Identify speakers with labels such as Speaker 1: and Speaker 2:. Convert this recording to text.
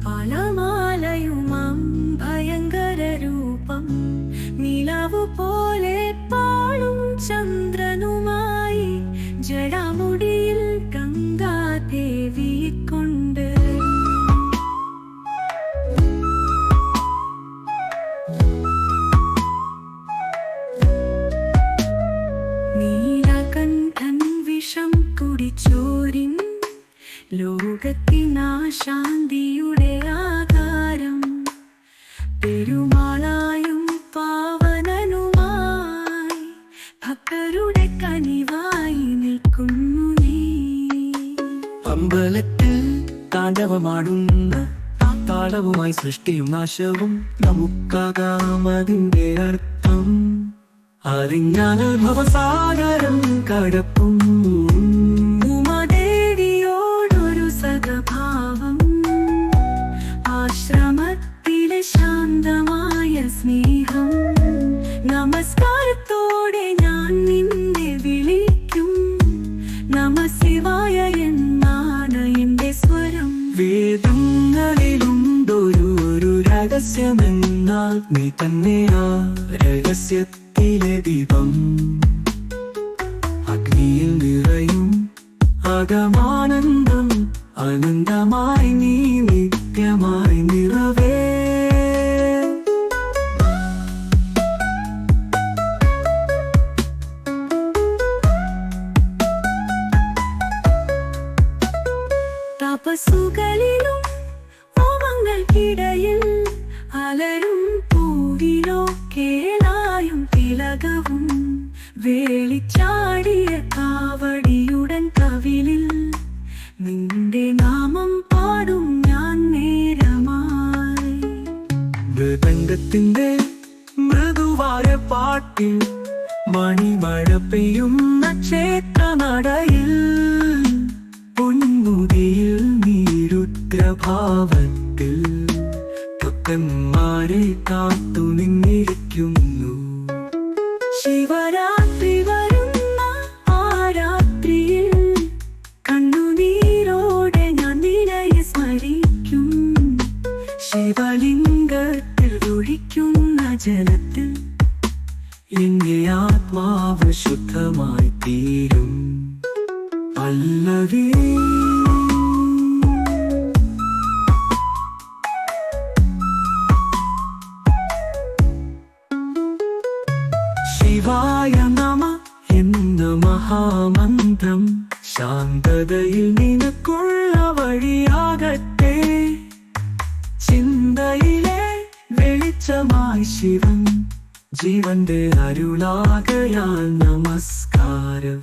Speaker 1: പാലമാലയുമാം ഭയങ്കര രൂപം നിലവു പോലെ പാളും ചന്ദ്രനുമായി ജടാമുടിയിൽ ഗംഗാദേവിയെ കൊണ്ട് നീലകണ്ഠൻ വിഷം കുടിച്ചോരിൻ ലോകത്തിനാശാന്തിയുടെ ആധാരം പെരുമാളായും പാവനനുമായി ഭക്തരുടെ കനിവായി നിൽക്കുന്നു നീ.
Speaker 2: അമ്പലത്തിൽ താണ്ഡവമാടുന്ന താളവുമായി സൃഷ്ടിയും നാശവും നമുക്കാകാമതിന്റെ അർത്ഥം അറിഞ്ഞാൽ ഭവസാഗരം കടപ്പും.
Speaker 1: ഉമാദേവിയോടൊരു സദഭാവം ആശ്രമത്തിലെ ശാന്തമായ സ്നേഹം നമസ്കാരത്തോടെ ഞാൻ നിന്നെ വിളിക്കും. നമഃശിവായ എന്നാണ് എന്റെ സ്വരം.
Speaker 2: വേദങ്ങളിലുണ്ടൊരു രഹസ്യമെന്നാൽ നീ തന്നെയാ രഹസ്യത്തിലെ ദീപം. അഗ്നിയിൽ നിറയും അകമാനന്ദം അനന്തമായി നീ നിത്യമായി നിറവേ.
Speaker 1: തപസ്സുകളിലും ഹോമങ്ങൾക്കിടയിൽ അലരും പൂവിലോ കേളായും തിലകവും വേളിച്ചാടിയ കാവടിയുടൻ കവിളിൽ നിന്റെ നാമം പാടും ഞാൻ നേരമായി.
Speaker 2: മൃദംഗത്തിന്റെ മൃദുവായ പാട്ടിൽ മണിമഴ പെയ്യുന്ന ക്ഷേത്രനടയിൽ പൊന്മുടിയിൽ നീരുദ്രഭാവത്തിൽ ഭക്തന്മാരെ കാത്തു നിന്നിരിക്കുന്നു.
Speaker 1: ശിവരാത്രി വരുന്ന ആ രാത്രിയിൽ കണ്ണുനീരോടെ ഞാൻ നിന്നെ സ്മരിക്കും. ശിവലിംഗത്തിൽ ഒഴിക്കുന്ന ജലത്തിൽ എന്റെ ആത്മാവ് ശുദ്ധമായി തീരും. പല്ലവി ശിവായ നമ എന്ന മഹാമന്ത്രം ശാന്തതയിൽ നിനക്കുള്ള വഴിയാകട്ടെ. ചിന്തയിലെ വെളിച്ചമായി ശിവൻ ജീവന്റെ അരുളാകയാൽ നമസ്കാരം.